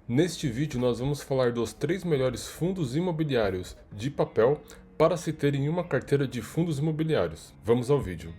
Neste vídeo nós vamos falar dos 3 melhores fundos imobiliários de papel para se ter em uma carteira de fundos imobiliários. Vamos ao vídeo.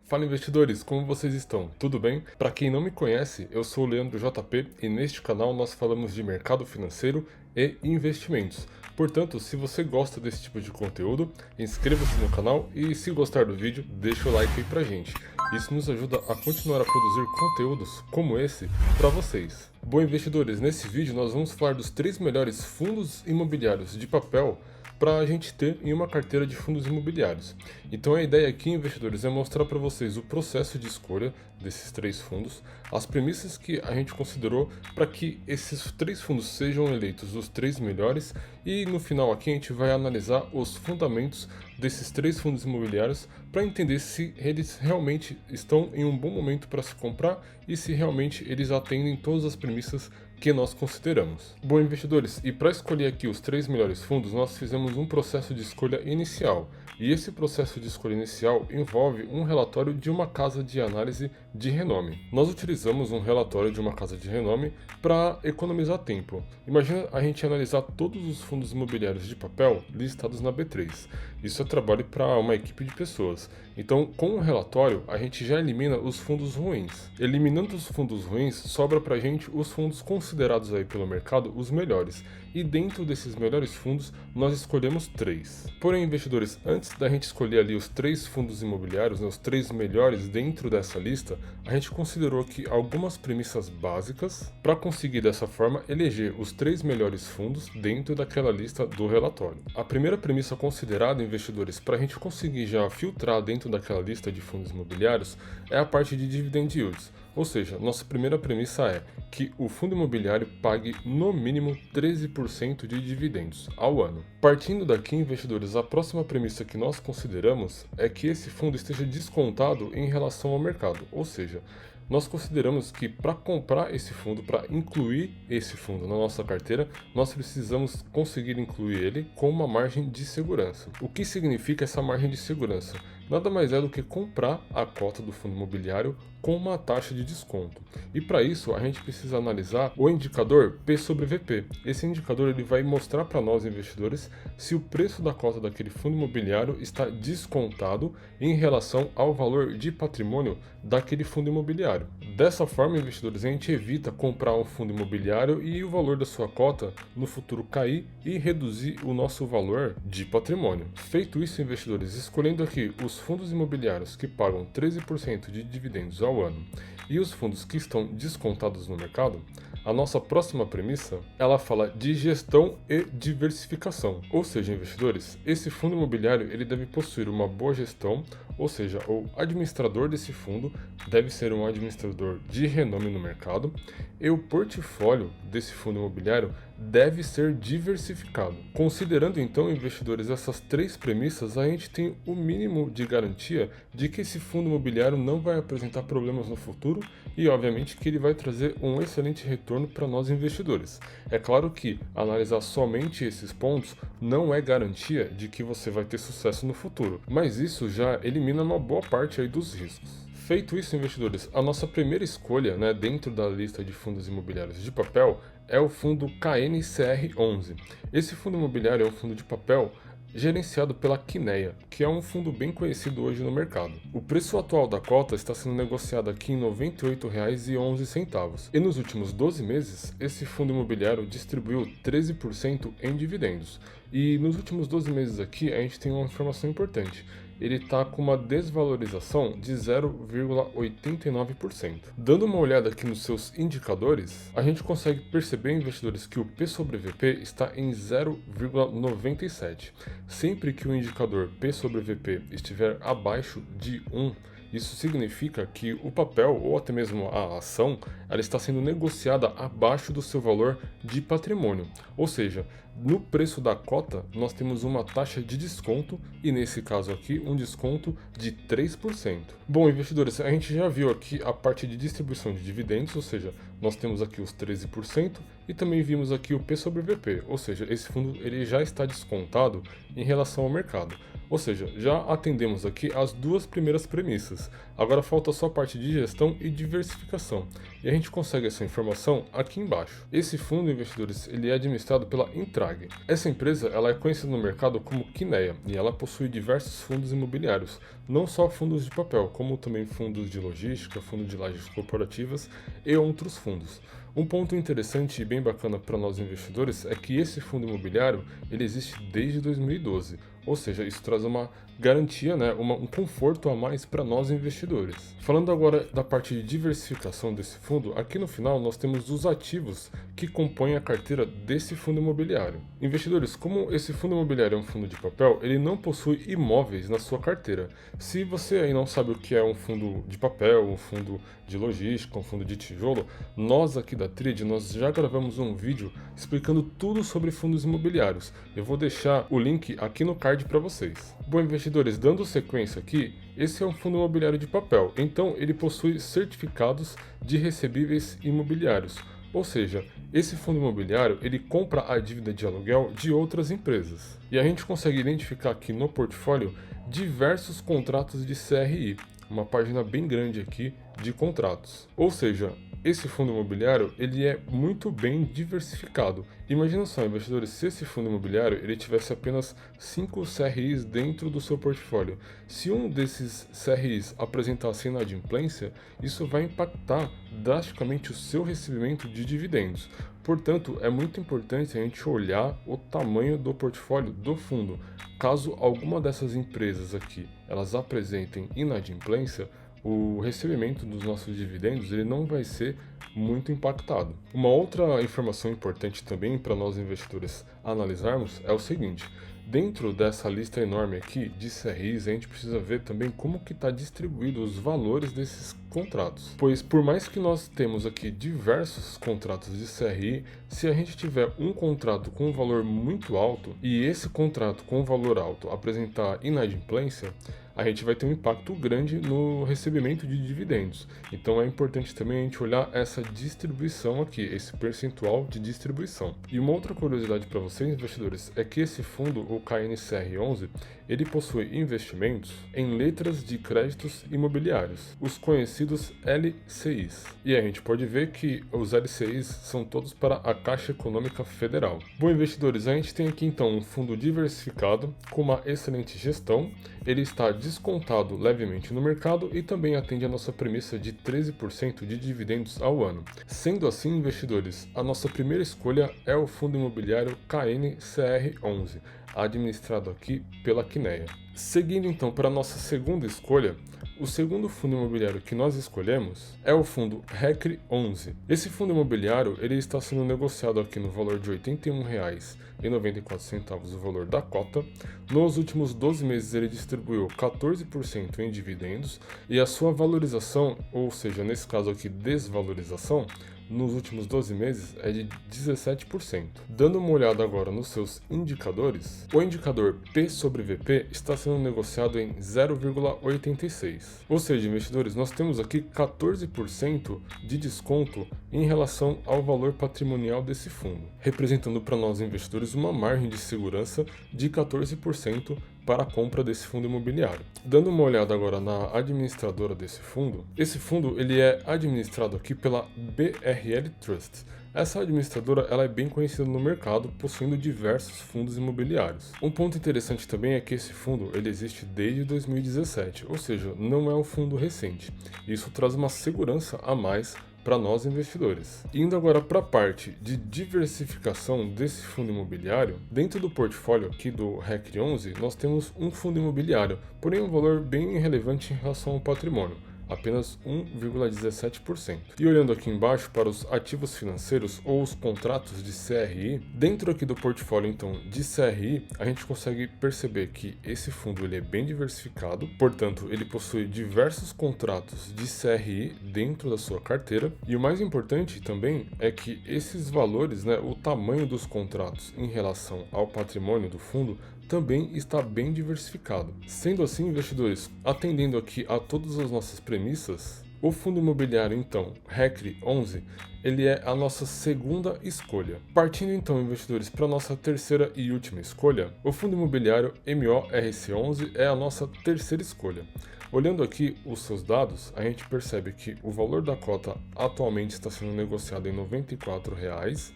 Fala investidores, como vocês estão? Tudo bem? Para quem não me conhece, eu sou o Leandro JP e neste canal nós falamos de mercado financeiro e investimentos. Portanto, se você gosta desse tipo de conteúdo, inscreva-se no canal e se gostar do vídeo, deixa o like aí pra gente. Isso nos ajuda a continuar a produzir conteúdos como esse para vocês. Bom, investidores, nesse vídeo nós vamos falar dos 3 melhores fundos imobiliários de papel para a gente ter em uma carteira de fundos imobiliários. Então a ideia aqui, investidores, é mostrar para vocês o processo de escolha desses 3 fundos, as premissas que a gente considerou para que esses 3 fundos sejam eleitos os 3 melhores e no final aqui a gente vai analisar os fundamentos desses 3 fundos imobiliários para entender se eles realmente estão em um bom momento para se comprar e se realmente eles atendem todas as premissas que nós consideramos. Bom, investidores, e para escolher aqui os 3 melhores fundos, nós fizemos um processo de escolha inicial. E esse processo de escolha inicial envolve um relatório de uma casa de análise de renome. Nós utilizamos um relatório de uma casa de renome para economizar tempo. Imagina a gente analisar todos os fundos imobiliários de papel listados na B3. Isso é trabalho para uma equipe de pessoas. Então, com o relatório, a gente já elimina os fundos ruins. Eliminando os fundos ruins, sobra para a gente os fundos considerados aí pelo mercado os melhores. E dentro desses melhores fundos, nós escolhemos 3. Porém, investidores, antes da gente escolher ali os 3 fundos imobiliários, né, os 3 melhores dentro dessa lista, a gente considerou aqui algumas premissas básicas para conseguir dessa forma eleger os 3 melhores fundos dentro daquela lista do relatório. A primeira premissa considerada, investidores, para a gente conseguir já filtrar dentro daquela lista de fundos imobiliários é a parte de dividend yields. Ou seja, nossa primeira premissa é que o fundo imobiliário pague no mínimo 13% de dividendos ao ano. Partindo daqui, investidores, a próxima premissa que nós consideramos é que esse fundo esteja descontado em relação ao mercado. Ou seja, nós consideramos que para comprar esse fundo, para incluir esse fundo na nossa carteira, nós precisamos conseguir incluir ele com uma margem de segurança. O que significa essa margem de segurança? Nada mais é do que comprar a cota do fundo imobiliário com uma taxa de desconto. E para isso a gente precisa analisar o indicador P sobre VP. Esse indicador ele vai mostrar para nós investidores se o preço da cota daquele fundo imobiliário está descontado em relação ao valor de patrimônio daquele fundo imobiliário. Dessa forma, investidores, a gente evita comprar um fundo imobiliário e o valor da sua cota no futuro cair e reduzir o nosso valor de patrimônio. Feito isso, investidores, escolhendo aqui os fundos imobiliários que pagam 13% de dividendos ao ano e os fundos que estão descontados no mercado, a nossa próxima premissa, ela fala de gestão e diversificação. Ou seja, investidores, esse fundo imobiliário ele deve possuir uma boa gestão, ou seja, o administrador desse fundo deve ser um administrador de renome no mercado e o portfólio desse fundo imobiliário deve ser diversificado. Considerando então, investidores, essas 3 premissas, a gente tem o mínimo de garantia de que esse fundo imobiliário não vai apresentar problemas no futuro e, obviamente, que ele vai trazer um excelente retorno para nós investidores. É claro que analisar somente esses pontos não é garantia de que você vai ter sucesso no futuro, mas isso já elimina uma boa parte aí dos riscos. Feito isso, investidores, a nossa primeira escolha, dentro da lista de fundos imobiliários de papel é o fundo KNCR11. Esse fundo imobiliário é um fundo de papel gerenciado pela Quineia, que é um fundo bem conhecido hoje no mercado. O preço atual da cota está sendo negociado aqui em R$ 98,11 e nos últimos 12 meses esse fundo imobiliário distribuiu 13% em dividendos. E nos últimos 12 meses aqui a gente tem uma informação importante. Ele está com uma desvalorização de 0,89%. Dando uma olhada aqui nos seus indicadores, a gente consegue perceber, investidores, que o P sobre VP está em 0,97. Sempre que o indicador P sobre VP estiver abaixo de 1, isso significa que o papel ou até mesmo a ação ela está sendo negociada abaixo do seu valor de patrimônio. Ou seja, no preço da cota, nós temos uma taxa de desconto e, nesse caso aqui, um desconto de 3%. Bom, investidores, a gente já viu aqui a parte de distribuição de dividendos, ou seja, nós temos aqui os 13% e também vimos aqui o P sobre VP, ou seja, esse fundo ele já está descontado em relação ao mercado. Ou seja, já atendemos aqui as duas primeiras premissas. Agora falta só a parte de gestão e diversificação. E a gente consegue essa informação aqui embaixo. Esse fundo, investidores, ele é administrado pela Intrag. Essa empresa ela é conhecida no mercado como Quineia e ela possui diversos fundos imobiliários, não só fundos de papel, como também fundos de logística, fundos de lajes corporativas e outros fundos. Um ponto interessante e bem bacana para nós investidores é que esse fundo imobiliário ele existe desde 2012, ou seja, isso traz uma garantia, né, um conforto a mais para nós investidores. Falando agora da parte de diversificação desse fundo, aqui no final nós temos os ativos que compõem a carteira desse fundo imobiliário. Investidores, como esse fundo imobiliário é um fundo de papel, ele não possui imóveis na sua carteira. Se você aí não sabe o que é um fundo de papel, um fundo de logística, um fundo de tijolo, nós aqui da Trid, nós já gravamos um vídeo explicando tudo sobre fundos imobiliários. Eu vou deixar o link aqui no card para vocês. Bom, investidores, dando sequência aqui, esse é um fundo imobiliário de papel, então ele possui certificados de recebíveis imobiliários. Ou seja, esse fundo imobiliário ele compra a dívida de aluguel de outras empresas. E a gente consegue identificar aqui no portfólio diversos contratos de CRI, uma página bem grande aqui de contratos. Ou seja, esse fundo imobiliário ele é muito bem diversificado. Imagina só, investidores, se esse fundo imobiliário ele tivesse apenas 5 CRIs dentro do seu portfólio. Se um desses CRIs apresentasse inadimplência, isso vai impactar drasticamente o seu recebimento de dividendos. Portanto, é muito importante a gente olhar o tamanho do portfólio do fundo. Caso alguma dessas empresas aqui elas apresentem inadimplência, o recebimento dos nossos dividendos ele não vai ser muito impactado. Uma outra informação importante também para nós investidores analisarmos é o seguinte: dentro dessa lista enorme aqui de CRIs, a gente precisa ver também como que está distribuído os valores desses contratos. Pois por mais que nós temos aqui diversos contratos de CRI, se a gente tiver um contrato com um valor muito alto e esse contrato com um valor alto apresentar inadimplência, a gente vai ter um impacto grande no recebimento de dividendos. Então é importante também a gente olhar essa distribuição aqui, esse percentual de distribuição. E uma outra curiosidade para vocês, investidores, é que esse fundo, o KNCR11, ele possui investimentos em letras de créditos imobiliários, os conhecidos LCIs. E a gente pode ver que os LCIs são todos para a Caixa Econômica Federal. Bom, investidores, a gente tem aqui então um fundo diversificado com uma excelente gestão. Ele está descontado levemente no mercado e também atende a nossa premissa de 13% de dividendos ao ano. Sendo assim, investidores, a nossa primeira escolha é o fundo imobiliário KNCR11, administrado aqui pela Quineia. Seguindo então para a nossa segunda escolha, o segundo fundo imobiliário que nós escolhemos é o fundo RECRE 11. Esse fundo imobiliário ele está sendo negociado aqui no valor de R$ 81,94 o valor da cota. Nos últimos 12 meses ele distribuiu 14% em dividendos e a sua valorização, ou seja, nesse caso aqui desvalorização, nos últimos 12 meses é de 17%. Dando uma olhada agora nos seus indicadores, o indicador P sobre VP está sendo negociado em 0,86. Ou seja, investidores, nós temos aqui 14% de desconto em relação ao valor patrimonial desse fundo, representando para nós investidores uma margem de segurança de 14% para a compra desse fundo imobiliário. Dando uma olhada agora na administradora desse fundo, esse fundo ele é administrado aqui pela BRL Trust. Essa administradora ela é bem conhecida no mercado, possuindo diversos fundos imobiliários. Um ponto interessante também é que esse fundo ele existe desde 2017, ou seja, não é um fundo recente. Isso traz uma segurança a mais para nós investidores. Indo agora para a parte de diversificação desse fundo imobiliário, dentro do portfólio aqui do RECRE 11, nós temos um fundo imobiliário, porém um valor bem relevante em relação ao patrimônio. apenas 1,17%. E olhando aqui embaixo para os ativos financeiros ou os contratos de CRI, dentro aqui do portfólio então de CRI, a gente consegue perceber que esse fundo ele é bem diversificado, portanto ele possui diversos contratos de CRI dentro da sua carteira, e o mais importante também é que esses valores, né, o tamanho dos contratos em relação ao patrimônio do fundo também está bem diversificado. Sendo assim, investidores, atendendo aqui a todas as nossas premissas, o fundo imobiliário, então, RECRE 11, ele é a nossa segunda escolha. Partindo então, investidores, para a nossa terceira e última escolha, o fundo imobiliário MORC11 é a nossa terceira escolha. Olhando aqui os seus dados, a gente percebe que o valor da cota atualmente está sendo negociado em R$ 94,00.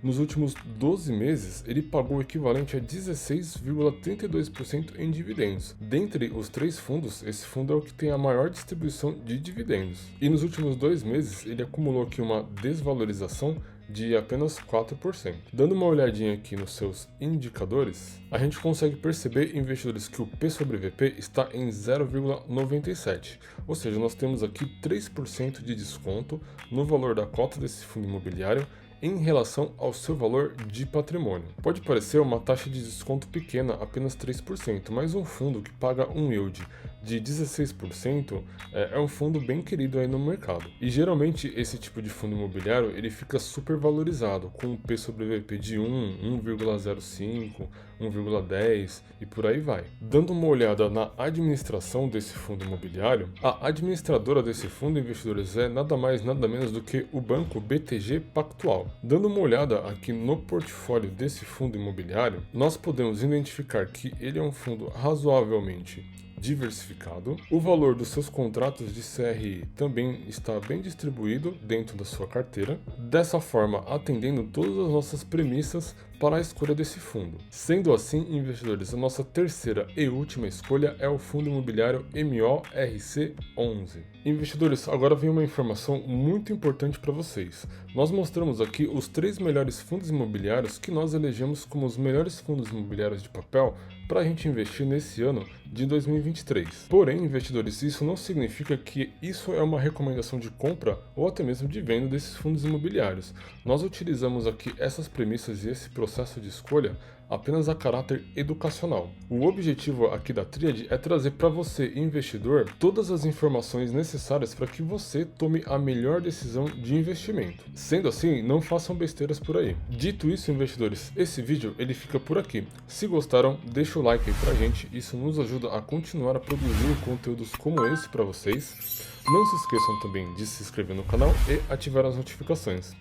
Nos últimos 12 meses, ele pagou o equivalente a 16,32% em dividendos. Dentre os três fundos, esse fundo é o que tem a maior distribuição de dividendos. E nos últimos 2 meses, ele acumulou aqui uma desvalorização de apenas 4%. Dando uma olhadinha aqui nos seus indicadores, a gente consegue perceber, investidores, que o P sobre VP está em 0,97, ou seja, nós temos aqui 3% de desconto no valor da cota desse fundo imobiliário em relação ao seu valor de patrimônio. Pode parecer uma taxa de desconto pequena, apenas 3%, mas um fundo que paga um yield de 16% é um fundo bem querido aí no mercado. E geralmente esse tipo de fundo imobiliário ele fica super valorizado, com um P sobre VP de 1,05, 1,10 e por aí vai. Dando uma olhada na administração desse fundo imobiliário, a administradora desse fundo, investidores, é nada mais nada menos do que o banco BTG Pactual. Dando uma olhada aqui no portfólio desse fundo imobiliário, nós podemos identificar que ele é um fundo razoavelmente diversificado. O valor dos seus contratos de CRI também está bem distribuído dentro da sua carteira, dessa forma atendendo todas as nossas premissas para a escolha desse fundo. Sendo assim, investidores, a nossa terceira e última escolha é o fundo imobiliário MORC11. Investidores, agora vem uma informação muito importante para vocês. Nós mostramos aqui os 3 melhores fundos imobiliários que nós elegemos como os melhores fundos imobiliários de papel para a gente investir nesse ano de 2023. Porém, investidores, isso não significa que isso é uma recomendação de compra ou até mesmo de venda desses fundos imobiliários. Nós utilizamos aqui essas premissas e esse processo de escolha apenas a caráter educacional. O objetivo aqui da Tríade é trazer para você, investidor, todas as informações necessárias para que você tome a melhor decisão de investimento. Sendo assim, não façam besteiras por aí. Dito isso, investidores, esse vídeo ele fica por aqui. Se gostaram, deixa o like aí pra gente, isso nos ajuda a continuar a produzir conteúdos como esse para vocês. Não se esqueçam também de se inscrever no canal e ativar as notificações.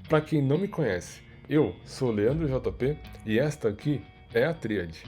Para quem não me conhece, eu sou Leandro JP e esta aqui é a Tríade.